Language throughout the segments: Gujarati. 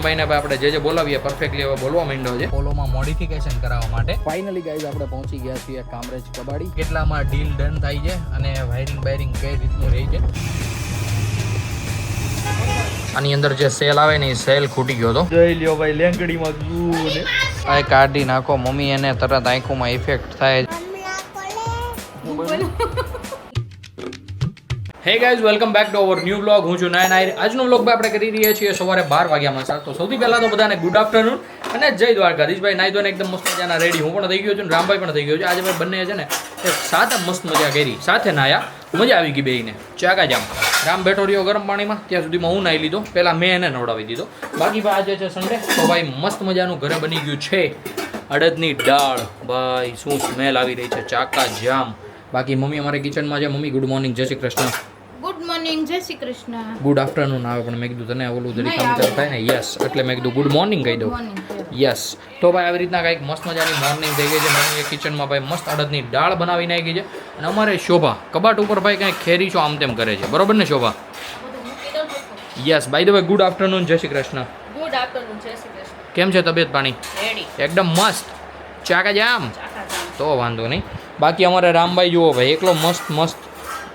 ભાઈને આપણે જે બોલાવીએ પરફેક્ટલી હવે બોલવા માંડ્યો છે પોલોમાં મોડિફિકેશન કરાવવા માટે. ફાઇનલી ગાઈઝ આપણે પહોંચી ગયા છીએ કામરેજ કબાડી. કેટલામાં ડીલ ડન થાય છે અને વાયરિંગ કઈ રીતનું રહી છે. આની અંદર જે સેલ આવે ને એ સેલ ખૂટી ગયો હતો. જોઈ લ્યો ભાઈ લેંગડીમાં ગયું ને આ કાઢી નાખો મમ્મી એને તરત આંખોમાં ઇફેક્ટ થાય. Hey guys welcome back to our new blog. હું છું નાયન આયર. આજનો બ્લોગ આપણે કરી રહ્યા છીએ સવારે 12 વાગ્યામાં સર. તો સૌથી પહેલા તો બધાને ગુડ આફ્ટરનૂન અને જય દ્વારકાધીશ. ભાઈ નાઈ ધોઈને એકદમ મસ્ત મજાના રેડી હું પણ થઈ ગયો છું ને રામભાઈ પણ થઈ ગયો છે. આજે ભાઈ બંને છે ને એક સાથે મસ્ત મજા કરી, સાથે નાયા, મજા આવી ગઈ બેયને. ચાકા જામ રામ બેઠો રહ્યો ગરમ પાણીમાં, ત્યાં સુધીમાં હું નાઈ લીધો. પહેલાં મેં એને નવડાવી દીધો. બાકી ભાઈ આજે છે સન્ડે, તો ભાઈ મસ્ત મજાનું ઘરે બની ગયું છે અડદની દાળ. ભાઈ શું સ્મેલ આવી રહી છે, ચાકા જામ. બાકી મમ્મી અમારે કિચનમાં છે. મમ્મી ગુડ મોર્નિંગ, જય શ્રી કૃષ્ણ. ગુડ મોર્નિંગ, જય શ્રી કૃષ્ણ. ગુડ આફ્ટરનૂન આવે પણ મેં કીધું તને ઓલું જરી કામ ચાલુ થાય ને, યસ, એટલે મેં કીધું ગુડ મોર્નિંગ કહી દઉં. યસ. તો ભાઈ આવી રીતના કંઈક મસ્ત મજાની મોર્નિંગ થઈ ગઈ છે. મમ્મીએ કિચનમાં ભાઈ મસ્ત અડદની દાળ બનાવી નાખી છે. અને અમારે શોભા કબાટ ઉપર ભાઈ કંઈક ખેરી છો આમ તેમ કરે છે, બરોબર ને Shobha? Yes. By the way good afternoon, Jai Shri Krishna. Good afternoon, Jai Shri Krishna. કેમ છે તબિયત પાણી? રેડી, એકદમ મસ્ત, ચાકા જામ. તો વાંધો નહીં. બાકી અમારે રામભાઈ જુઓ ભાઈ એકલો મસ્ત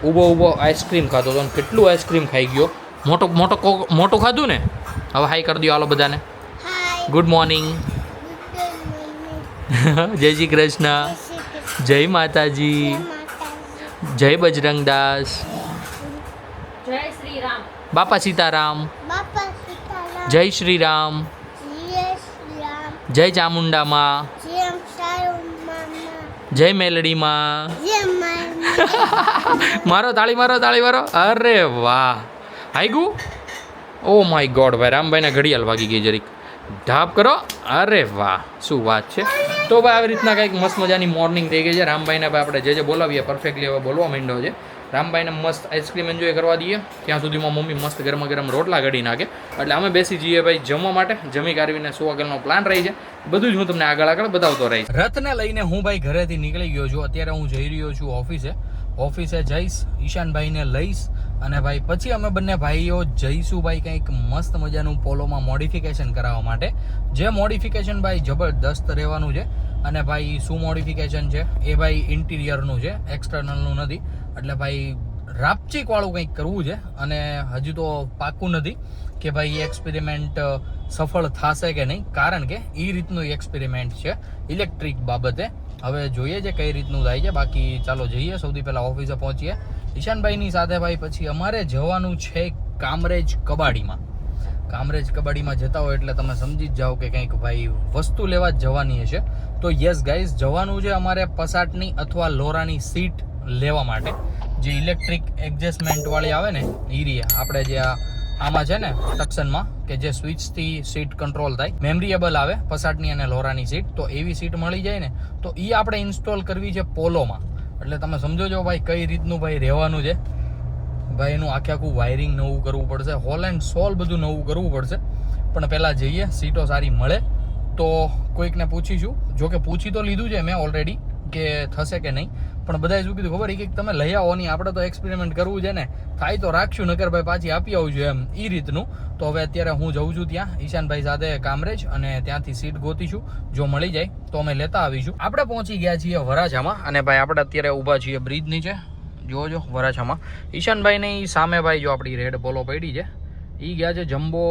ઊભો આઈસ્ક્રીમ ખાતો હતો. કેટલું આઈસ્ક્રીમ ખાઈ ગયો. મોટું ખાધું ને. હવે હાઈ કરી દો હાલો બધાને. ગુડ મોર્નિંગ, જય શ્રી કૃષ્ણ, જય માતાજી, જય બજરંગદાસ, જય શ્રી રામ, બાપા સીતારામ, જય શ્રી રામ, જય ચામુંડામાં, જય મેલડીમાં. મારો તાળી મારો. અરે વાહ, હાઈ ગુ. ઓ માય ગોડ ભાઈ રામભાઈને ઘડિયાળ વાગી ગઈ જરીક. ઢાપ કરો. અરે વાહ, શું વાત છે. તો ભાઈ આવી રીતના કંઈક મસ્ત મજાની મોર્નિંગ થઈ ગઈ છે. રામભાઈને ભાઈ આપણે જે બોલાવીએ પરફેક્ટલી હવે બોલવા માંડ્યો છે. રામભાઈને મસ્ત આઈસ્ક્રીમ એન્જોય કરવા દઈએ. ત્યાં સુધીમાં મમ્મી મસ્ત ગરમ રોટલા ઘડી નાખે. એટલે અમે બેસી જઈએ ભાઈ જમવા માટે. જમી કાઢવીને 100 વાગ્યાનો પ્લાન રહી છે. બધું જ હું તમને આગળ બતાવતો રહીશ. રથને લઈને હું ભાઈ ઘરેથી નીકળી ગયો છું. અત્યારે હું જઈ રહ્યો છું ઓફિસે જઈશ, ઈશાનભાઈને લઈશ અને ભાઈ પછી અમે બંને ભાઈઓ જઈશું ભાઈ કંઈક મસ્ત મજાનું પોલોમાં મોડિફિકેશન કરાવવા માટે. જે મોડિફિકેશન ભાઈ જબરદસ્ત રહેવાનું છે. અને ભાઈ શું મોડિફિકેશન છે એ ભાઈ ઇન્ટિરિયરનું છે, એક્સટર્નલનું નથી. એટલે ભાઈ રાપચીક વાળું કંઈક કરવું છે. અને હજુ તો પાક્કું નથી કે ભાઈ એક્સપેરિમેન્ટ સફળ થશે કે નહીં, કારણ કે એ રીતનું એક્સપેરિમેન્ટ છે ઇલેક્ટ્રિક બાબતે. હવે જોઈએ છે કઈ રીતનું થાય છે. બાકી ચાલો જઈએ, સૌથી પહેલાં ઓફિસે પહોંચીએ ઈશાનભાઈની સાથે. ભાઈ પછી અમારે જવાનું છે કામરેજ કબાડીમાં. કામરેજ કબાડીમાં જતા હોય એટલે તમે સમજી જ જાઓ કે કંઈક ભાઈ વસ્તુ લેવા જ જવાની હશે. તો યસ ગાઈઝ, જવાનું છે અમારે પસાટની અથવા લોરાની સીટ લેવા માટે. જે ઇલેક્ટ્રિક એડજસ્ટમેન્ટ વાળી આવે ને એ રહી આપણે જે આમાં છે ને ટક્સનમાં, કે જે સ્વિચથી સીટ કંટ્રોલ થાય, મેમરીએબલ આવે પસાટની અને લોરાની સીટ. તો એવી સીટ મળી જાય ને તો એ આપણે ઇન્સ્ટોલ કરવી છે પોલોમાં. એટલે તમે સમજો છો ભાઈ કઈ રીતનું ભાઈ રહેવાનું છે. ભાઈ એનું આખું વાયરિંગ નવું કરવું પડશે, હોલ એન્ડ સોલ બધું નવું કરવું પડશે. પણ પહેલાં જઈએ, સીટો સારી મળે તો કોઈકને પૂછીશું. જોકે પૂછી તો લીધું છે મેં ઓલરેડી કે થશે કે નહીં, પણ બધાએ શું કીધું ખબર કે તમે લઈ આવો નહીં, આપણે તો એક્સપેરિમેન્ટ કરવું છે ને, થાય તો રાખશું, નકર ભાઈ પાછી આપી આવજો એમ એ રીતનું. તો હવે અત્યારે હું જઉં છું ત્યાં ઈશાનભાઈ સાથે કામરેજ, અને ત્યાંથી સીટ ગોતીશું. જો મળી જાય તો અમે લેતા આવીશું. આપણે પહોંચી ગયા છીએ વરાછામાં અને ભાઈ આપણે અત્યારે ઊભા છીએ બ્રિજ નીચે. જોજો વરાછામાં ઈશાનભાઈની સામે ભાઈ જો આપણી રેડ પોલો પડી છે, એ ગયા છે જમ્બો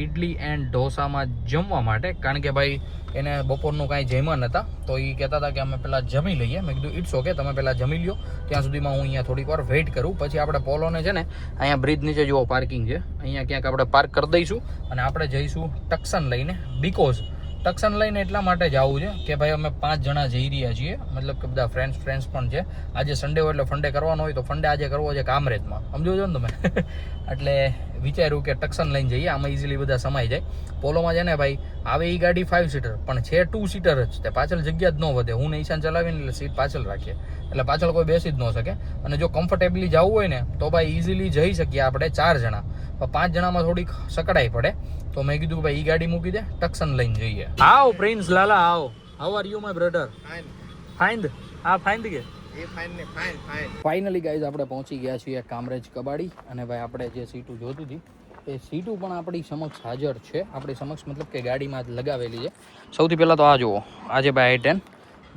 ઇડલી એન્ડ ઢોસામાં જમવા માટે. કારણ કે ભાઈ એને બપોરનું કાંઈ જમ્યા નહોતા, તો એ કહેતા હતા કે અમે પહેલાં જમી લઈએ. મેં કીધું ઇટ્સ ઓકે, તમે પહેલાં જમી લ્યો, ત્યાં સુધીમાં હું અહીંયા થોડીક વાર વેઇટ કરું. પછી આપણે પોલોને છે ને અહીંયા બ્રિજ નીચે જુઓ પાર્કિંગ છે, અહીંયા ક્યાંક આપણે પાર્ક કરી દઈશું અને આપણે જઈશું ટક્સન લઈને. બીકોઝ ટક્સન લઈને એટલા માટે જવું છે કે ભાઈ અમે 5 જણા જઈ રહ્યા છીએ, મતલબ કે બધા ફ્રેન્ડ્સ પણ છે. આજે સન્ડે હોય એટલે ફંડે કરવાનો હોય, તો ફંડે આજે કરવો છે કામરેજમાં, સમજો છો ને તમે. એટલે વિચાર્યું કે ટક્સન લઈને જઈએ, આમાં ઇઝીલી બધા સમાઈ જાય. પોલોમાં છે ને ભાઈ આવે એ ગાડી 5 સીટર પણ છે 2 સીટર જ. તે પાછળ જગ્યા જ ન વધે. હું ને ઈશાન ચલાવીને એટલે સીટ પાછળ રાખીએ, એટલે પાછળ કોઈ બેસી જ ન શકે. અને જો કમ્ફર્ટેબલી જવું હોય ને તો ભાઈ ઇઝીલી જઈ શકીએ આપણે 4 જણા. 5 જણામાં થોડીક સકડાઈ પડે. તો મેં કીધું ભાઈ એ ગાડી મૂકી દે, ટક્સન લઈને જઈએ. આવ પ્રિન્સ લાલા આવ. How are you my brother? Fine. આ ફાઇન કે ફાઇનલી ગાઈઝ આપણે પહોંચી ગયા છીએ કામરેજ કબાડી. અને ભાઈ આપણે જે સીટું જોતું હતી એ સીટું પણ આપણી સમક્ષ હાજર છે. આપણી સમક્ષ મતલબ કે ગાડીમાં જ લગાવેલી છે. સૌથી પહેલાં તો આ જુઓ, આજે ભાઈ i10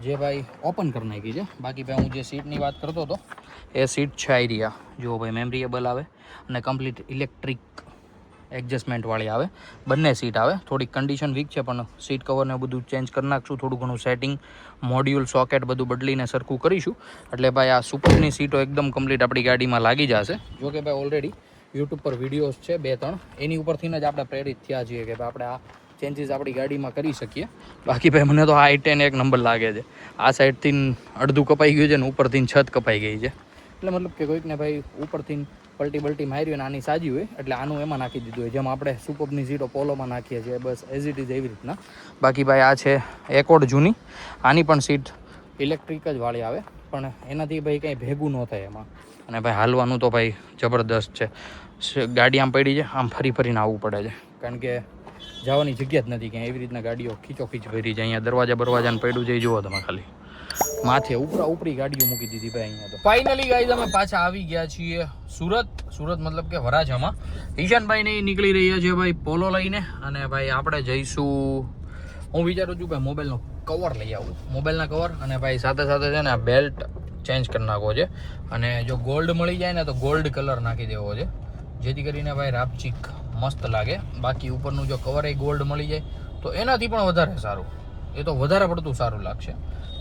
જે ભાઈ ઓપન કરી નાખી છે. બાકી ભાઈ હું જે સીટની વાત કરતો હતો એ સીટ છે આઈરિયા. જુઓ ભાઈ મેમરીએબલ આવે અને કમ્પ્લીટ ઇલેક્ટ્રિક એડજસ્ટમેન્ટવાળી આવે. બંને સીટ આવે. થોડીક કન્ડિશન વીક છે પણ સીટ કવરને બધું ચેન્જ કરી નાખશું. થોડું ઘણું સેટિંગ, મોડ્યુલ, સોકેટ બધું બદલીને સરખું કરીશું. એટલે ભાઈ આ સુપરની સીટો એકદમ કમ્પ્લીટ આપણી ગાડીમાં લાગી જશે. જો કે ભાઈ ઓલરેડી યુટ્યુબ પર વિડીયોઝ છે 2-3, એની ઉપરથી જ આપણે પ્રેરિત થયા છીએ કે ભાઈ આપણે આ ચેન્જીસ આપણી ગાડીમાં કરી શકીએ. બાકી ભાઈ મને તો આ i10 એક નંબર લાગે છે. આ સાઈડથી અડધું કપાઈ ગયું છે ને ઉપરથી છત કપાઈ ગઈ છે. એટલે મતલબ કે કોઈકને ભાઈ ઉપરથી પલટી મારી હોય ને આની સાજી હોય એટલે આનું એમાં નાખી દીધું હોય. જેમ આપણે સુપરની સીટો પોલોમાં નાખીએ છીએ બસ એઝ ઇટ ઇઝ એવી રીતના. બાકી ભાઈ આ છે એકોર્ડ જૂની. આની પણ સીટ ઇલેક્ટ્રિક જ વાળી આવે પણ એનાથી ભાઈ કંઈ ભેગું ન થાય એમાં. અને ભાઈ હાલવાનું તો ભાઈ જબરદસ્ત છે. ગાડી આમ પડી છે, આમ ફરીને આવવું પડે છે કારણ કે જવાની જગ્યા જ નથી ક્યાં. એવી રીતના ગાડીઓ ખીચોખીચ ભરી છે. અહીંયા દરવાજાને પડ્યું છે જુઓ તમે ખાલી. માથે ઉપરી ગાડીઓ મૂકી દીધી ભાઈ અહીંયા તો. ફાઇનલી ગાઈઝ અમે પાછા આવી ગયા છીએ સુરત મતલબ કે વરાછામાં. ઈશાનભાઈ ને નીકળી રહ્યા છે ભાઈ પોલો લઈને અને ભાઈ આપણે જઈશું. હું વિચારું છું ભાઈ મોબાઈલનો કવર લઈ આવું, મોબાઈલના કવર અને ભાઈ સાથે છે ને આ બેલ્ટ ચેન્જ કરી નાખવો છે. અને જો ગોલ્ડ મળી જાય ને તો ગોલ્ડ કલર નાખી દેવો છે જેથી કરીને ભાઈ રાપચીક મસ્ત લાગે. બાકી ઉપરનું જો કવર એ ગોલ્ડ મળી જાય તો એનાથી પણ વધારે સારું. એ તો વધારે પડતું સારું લાગશે.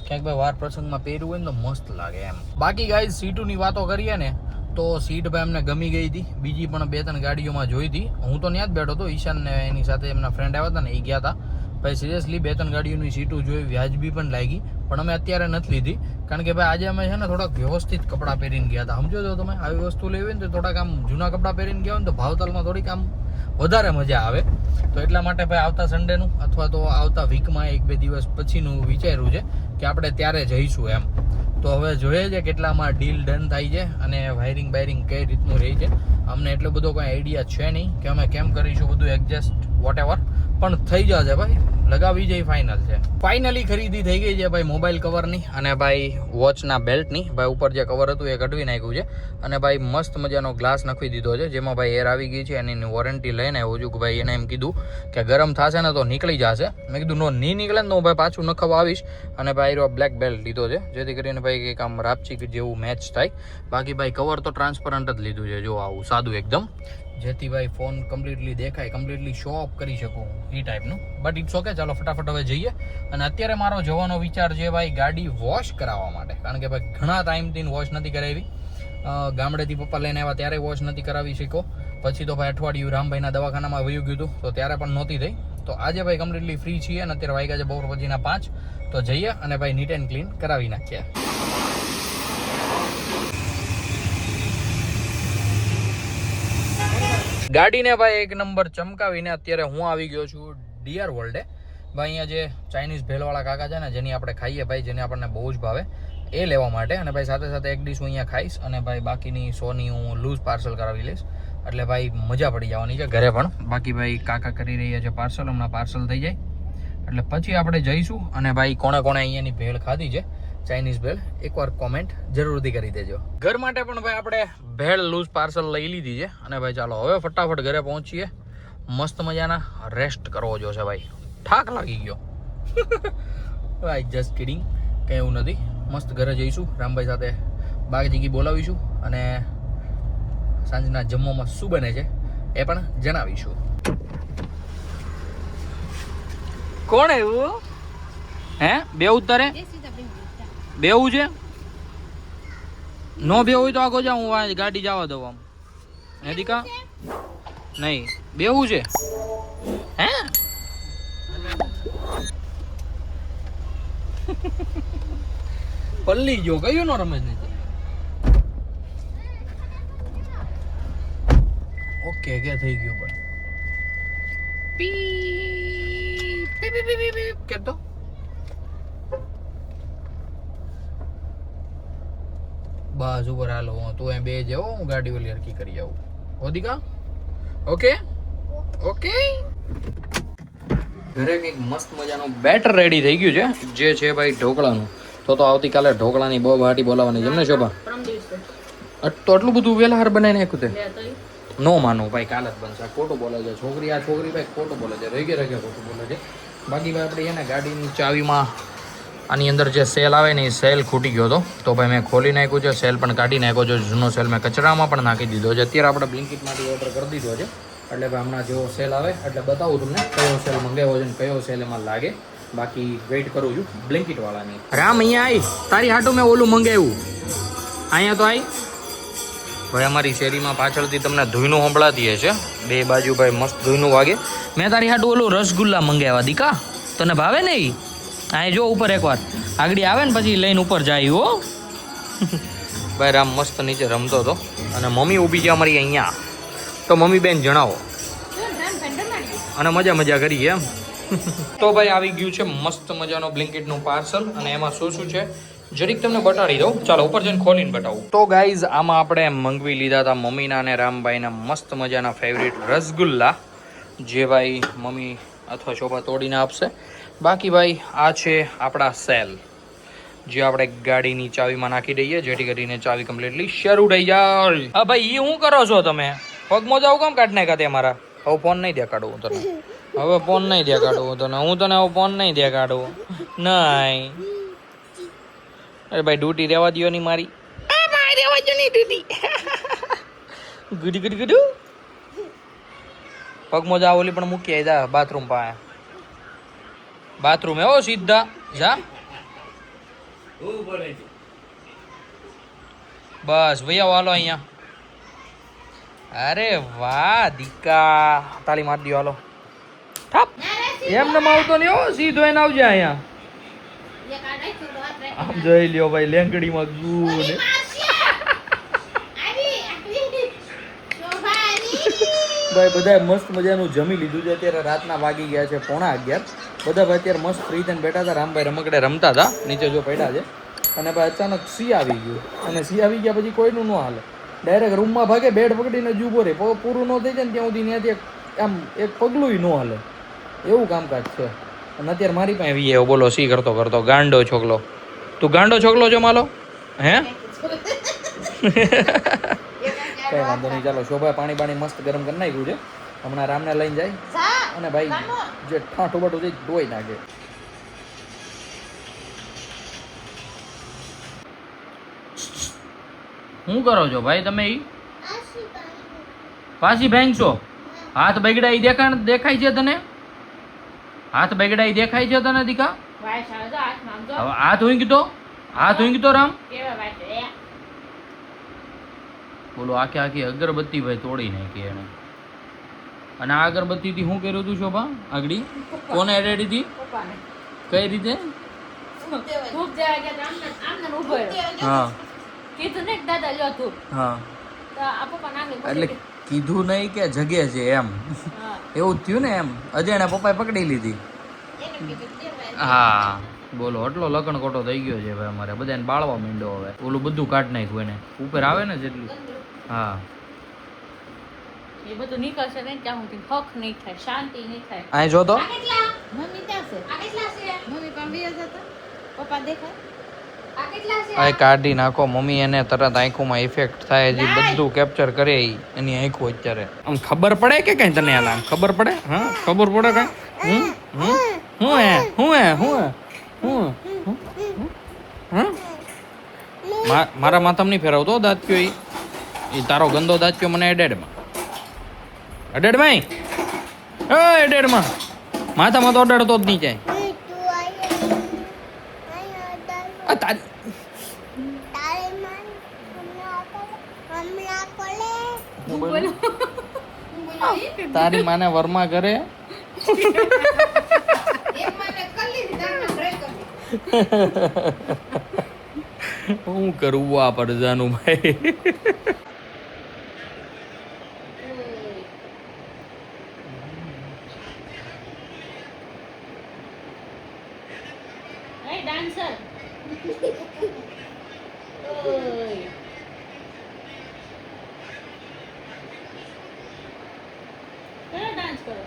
ક્યાંક ભાઈ વાર પ્રસંગમાં પહેર્યું હોય ને તો મસ્ત લાગે એમ. બાકી ગાઈઝ સીટોની વાતો કરીએ ને તો સીટ ભાઈ અમને ગમી ગઈ હતી. બીજી પણ 2-3 ગાડીઓમાં જોઈ હતી. હું તો ત્યાં જ બેઠો હતો. ઈશાન ને એની સાથે એમના ફ્રેન્ડ આવ્યા હતા ને એ ગયા હતા. ભાઈ સિરિયસલી 2-3 ગાડીઓની સીટો જોઈ, વ્યાજબી પણ લાગી પણ અમે અત્યારે નથી લીધી કારણ કે ભાઈ આજે અમે છે ને થોડાક વ્યવસ્થિત કપડાં પહેરીને ગયા હતા. સમજો છો તમે, આવી વસ્તુ લેવી ને તો થોડાક આમ જૂના કપડાં પહેરીને ગયા હોય ને તો ભાવતાલમાં થોડીક આમ વધારે મજા આવે. તો એટલા માટે ભાઈ આવતા સન્ડેનું અથવા તો આવતા વીકમાં 1-2 દિવસ પછીનું વિચાર્યું છે કે આપણે ત્યારે જઈશું એમ. તો હવે જોઈએ છે કેટલામાં ડીલ ડન થાય છે અને વાયરિંગ કઈ રીતનું રહે છે. અમને એટલો બધો કોઈ આઈડિયા છે નહીં કે અમે કેમ કરીશું બધું એડજસ્ટ વોટ એવર, પણ થઈ જશે ભાઈ. લગાવી જાય ફાઇનલ છે. ફાઇનલી ખરીદી થઈ ગઈ છે ભાઈ મોબાઈલ કવરની અને ભાઈ વોચના બેલ્ટની. ભાઈ ઉપર જે કવર હતું એ કઢવી નાખ્યું છે અને ભાઈ મસ્ત મજાનો ગ્લાસ નાખી દીધો છે જેમાં ભાઈ એર આવી ગઈ છે. અને એની વોરંટી લઈને આવ્યો છું કે ભાઈ એને એમ કીધું કે ગરમ થશે ને તો નીકળી જશે. મેં કીધું નો નહીં નીકળે ને તો હું ભાઈ પાછું નખવા આવીશ. અને ભાઈ બ્લેક બેલ્ટ લીધો છે જેથી કરીને ભાઈ કંઈક આમ રાપચીક જેવું મેચ થાય. બાકી ભાઈ કવર તો ટ્રાન્સપરન્ટ જ લીધું છે જો આવું સાદું એકદમ, જેથી ભાઈ ફોન કમ્પ્લીટલી દેખાય, કમ્પ્લીટલી શો ઓફ કરી શકું એ ટાઈપનું. But it's okay. ચાલો ફટાફટ હવે જઈએ. અને અત્યારે મારો જવાનો વિચાર છે ભાઈ ગાડી વોશ કરાવવા માટે કારણ કે ભાઈ ઘણા ટાઈમથી વોશ નથી કરાવી. ગામડેથી પપ્પા લઈને આવ્યા ત્યારે વોશ નથી કરાવી શક્યો. પછી તો ભાઈ અઠવાડિયું રામભાઈના દવાખાનામાં વયું ગયું હતું તો ત્યારે પણ નહોતી થઈ. તો આજે ભાઈ કમ્પ્લીટલી ફ્રી છીએ અને અત્યારે વાગ્યા છે બપોર પછીના 5. તો જઈએ અને ભાઈ નીટ એન્ડ ક્લીન કરાવી નાખીએ. ગાડીને ભાઈ એક નંબર ચમકાવીને અત્યારે હું આવી ગયો છું ડીઆર વર્લ્ડે. ભાઈ અહીંયા જે ચાઇનીઝ ભેલવાળા કાકા છે ને જેની આપણે ખાઈએ ભાઈ, જેને આપણને બહુ જ ભાવે એ લેવા માટે. અને ભાઈ સાથે એક ડીશ હું અહીંયા ખાઈશ અને ભાઈ બાકીની 100ની હું લૂઝ પાર્સલ કરાવી લઈશ. એટલે ભાઈ મજા પડી જવાની છે ઘરે પણ. બાકી ભાઈ કાકા કરી રહ્યા છે પાર્સલ. હમણાં પાર્સલ થઈ જાય એટલે પછી આપણે જઈશું. અને ભાઈ કોણે અહીંયાની ભેળ ખાધી છે ચાઇનીઝ ભેળ એકવાર કોમેન્ટ જરૂરથી કરી દેજો. ઘર માટે પણ ભાઈ આપણે ભેળ લૂઝ પાર્સલ લઈ લીધી છે. અને ભાઈ ચાલો હવે ફટાફટ ઘરે પહોંચીએ. મસ્ત મજાના રેસ્ટ કરવો જોશે ભાઈ, થાક લાગી ગયો. ભાઈ જસ્ટ કિડિંગ, કંઈ એવું નથી. મસ્ત ઘરે જઈશું, રામભાઈ સાથે બાગજીગી બોલાવીશું અને સાંજના જમવામાં શું બને છે એ પણ જણાવીશું. કોણ એવું હે બે ઉતારે બેવું છે? નો બેવું હોય તો આખો જા, હું ગાડી જવા દઉં આમ. હે દીકા નહીં બેવું છે હે? પલ્લી જો કયું નો રમેશ નથી. ઓકે કે થઈ ગયું પણ પી કેતો બસ ઉપર હાલો. તું એ બે જેવો હું ગાડી ઓલી હરકી કરી આવું. ઓદિકા ઓકે ઓકે. ઘરે કંઈક મસ્ત મજાનું બેટર રેડી થઈ ગયું છે જે છે ભાઈ ઢોકળાનું. તો આવતીકાલે ઢોકળાની બહુ પાર્ટી બોલાવવાની છે એમને શોભા. તો આટલું બધું વેલા હાર બનાવીને નાખ્યું તે નો માનો ભાઈ કાલ જ બનશે ખોટું બોલે છે છોકરી ભાઈ ખોટું બોલે છે રેગે ખોટું બોલે છે બાકી ભાઈ આપણે એને ગાડીની ચાવીમાં આની અંદર જે સેલ આવે ને એ સેલ ખૂટી ગયો હતો તો ભાઈ મેં ખોલી નાખ્યું છે સેલ પણ કાઢી નાખ્યો છે જૂનો સેલ મેં કચરામાં પણ નાખી દીધો છે અત્યારે આપણે બ્લિંકિટમાંથી ઓર્ડર કરી દીધો છે એટલે ભાઈ હમણાં જેવો સેલ આવે એટલે બતાવું તમને કયો સેલ મંગાવ્યો છે ને કયો સેલ એમાં લાગે બાકી વેઇટ કરું છું બ્લિંકિટવાળાની રામ અહીંયા આવી તારી હાટું મેં ઓલું મંગાવ્યું અહીંયા તો આવી ભાઈ અમારી શેરીમાં પાછળથી તમને ધૂઈનું સંભળાતી છે બે બાજુ ભાઈ મસ્ત ધૂઈનું વાગે મેં તારી હાટું ઓલું રસગુલ્લા મંગાવ્યા દીકા તને ભાવે ને એ અહીં જો ઉપર એકવાર આગળ આવે ને પછી લઈને ઉપર જાય હો ભાઈ રામ મસ્ત નીચે રમતો હતો અને મમ્મી ઊભી છે અમારી અહીંયા તો મમ્મી બેન જણાવો અને મજા કરી એમ તો ભાઈ આવી ગયું છે મસ્ત મજાનો બ્લિંકિટનું પાર્સલ અને એમાં શું છે જરીક તમને બતાડી દઉં ચાલો ઉપર જઈને ખોલીને બતાવું તો ગાઈઝ આમાં આપણે મંગવી લીધા હતા મમ્મીના અને રામભાઈના મસ્ત મજાના ફેવરિટ રસગુલ્લા જે ભાઈ મમ્મી અથવા શોભા તોડીને આપશે બાકી ભાઈ આ છે આપણા સેલ જે આપણે ગાડીની ચાવીમાં નાખી દઈએ જેથી કરીને ચાવી કમ્પ્લીટલી શરૂ થઈ જાય હા ભાઈ એ શું કરો છો તમે પગમાં જાવ કામ કાઢ નાખ્યા તે મારા હવે ફોન નહીં દેખાડું હું તને હવે ફોન નહીં દેખાડું હું તને હવે ફોન નહીં દેખાડું નહીં અરે ભાઈ ડ્યુટી રહેવા દો ની મારી રહેવા દો ની ડ્યુટી ગુડુ પગમાં જા ઓલી પણ મૂકી જા બાથરૂમ પાસે બાથરૂમ એવો સીધા જા બસ ભૈયા હાલો અહીંયા અરે વાહ દીકા તાળી મારી દો હાલો ઠાપ એમને આવતો નહીં હો સીધો એને આવજે અહીંયા આમ જોઈ લ્યો ભાઈ લેંકડીમાં ગયું ને ભાઈ બધા મસ્ત મજાનું જમી લીધું છે અત્યારે રાતના વાગી ગયા છે 11:30 બધા ભાઈ અત્યારે મસ્ત ફ્રી થઈને બેઠા હતા રામભાઈ રમકડે રમતા હતા નીચે જો પડ્યા છે અને ભાઈ અચાનક સી આવી ગયું અને સી આવી ગયા પછી કોઈનું ન હાલે ડાયરેક્ટ રૂમમાં ભાગે બેડ પકડીને જ ઊભો રહે પૂરું ન થઈ જાય ને ત્યાં સુધી ત્યાંથી આમ એક પગલું ન હાલે એવું કામકાજ છે અને અત્યારે મારી પાસે આવી એવો બોલો સી કરતો ગાંડો છોકલો તું ગાંડો છોકલો છો માલો હે કઈ વાંધો નહીં ચાલો શોભા પાણી મસ્ત ગરમ કરી નાખ્યું છે હમણાં રામને લઈને જાય અને ભાઈ જે ઠાઠું બાઠું છે ધોઈ નાખે શું કરો છો ભાઈ તમે ઈ પાછી ભાંગશો હાથ બગડા ઈ દેખાય છે તને હાથ બગડા ઈ દેખાય છે તને દીકા હવે હાથ ઊંઘતો રામ બોલો આખી અગરબત્તી ભાઈ તોડી નાખી એને અને આ અગરબત્તી થી શું કર્યું હતું શોભા આગળી કોને એડેડી હતી કઈ રીતે હા એટલે કીધું નહીં કે જગે છે એમ એવું જ થયું ને એમ અજયના પપ્પાએ પકડી લીધી હા બોલો એટલો લગણ કોટો થઈ ગયો છે ભાઈ અમારે બધાને બાળવા માંડ્યો હવે ઓલું બધું કાઢ નાખ્યું એને ઉપર આવે ને જેટલું હા એ બધું નીકળશે ને ત્યાં સુધી હક નહીં થાય શાંતિ નહીં થાય અહીં જો તો મમ્મી ત્યાં છે મમ્મી પણ બે હતા પપ્પા દેખાય આ કાઢી નાખો મમ્મી એને તરત આંખોમાં ઇફેક્ટ થાય જે બધું કેપ્ચર કરે એની આંખો અત્યારે આમ ખબર પડે કે કઈ તને આમ ખબર પડે હા ખબર પડે કઈ મારા માથામાં નહીં ફેરવતો દાંત્યો એ તારો ગંદો દાંત્યો મને એડેડમાં એડેડમાં માથામાં તો અડાડતો જ નહીં જાય તારી માને વર્મા કરે હું કરું આ પડજાનું ભાઈ ડાન્સર ડાન્સ કરો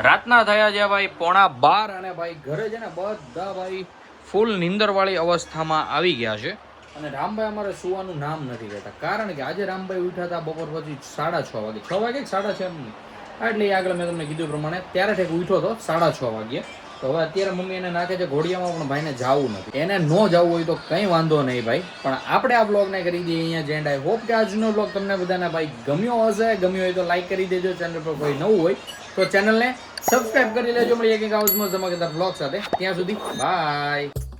રાતના થયા છે ભાઈ 11:15 અને ભાઈ ઘરે છે ને બધા ભાઈ ફૂલ નીંદરવાળી અવસ્થામાં આવી ગયા છે. અને રામભાઈ અમારે સુવાનું નામ નથી લેતા, કારણ કે આજે રામભાઈ ઉઠ્યા હતા બપોર પછી 6:30 વાગે, 6 વાગે કે 6:30 એમ નહીં, એટલે આગળ મેં તમને કીધું પ્રમાણે ત્યારે ઠેક ઉઠ્યો હતો 6:30 વાગે. તો હવે અત્યારે મમ્મી એને નાખે છે ઘોડિયામાં, પણ ભાઈને જવું નથી. એને ન જવું હોય તો કંઈ વાંધો નહીં ભાઈ, પણ આપણે આ બ્લોગને કરી દઈએ અહીંયા જેન્ડ. આઈ હોપ કે આજનો બ્લોગ તમને બધાને ભાઈ ગમ્યો હશે. ગમ્યો હોય તો લાઈક કરી દેજો. ચેનલ પર કોઈ નવું હોય તો ચેનલને સબસ્ક્રાઇબ કરી લેજો. મળીએ કંઈક આવું જ મસ્ત ધમાકેદાર બ્લોગ સાથે. ત્યાં સુધી બાય.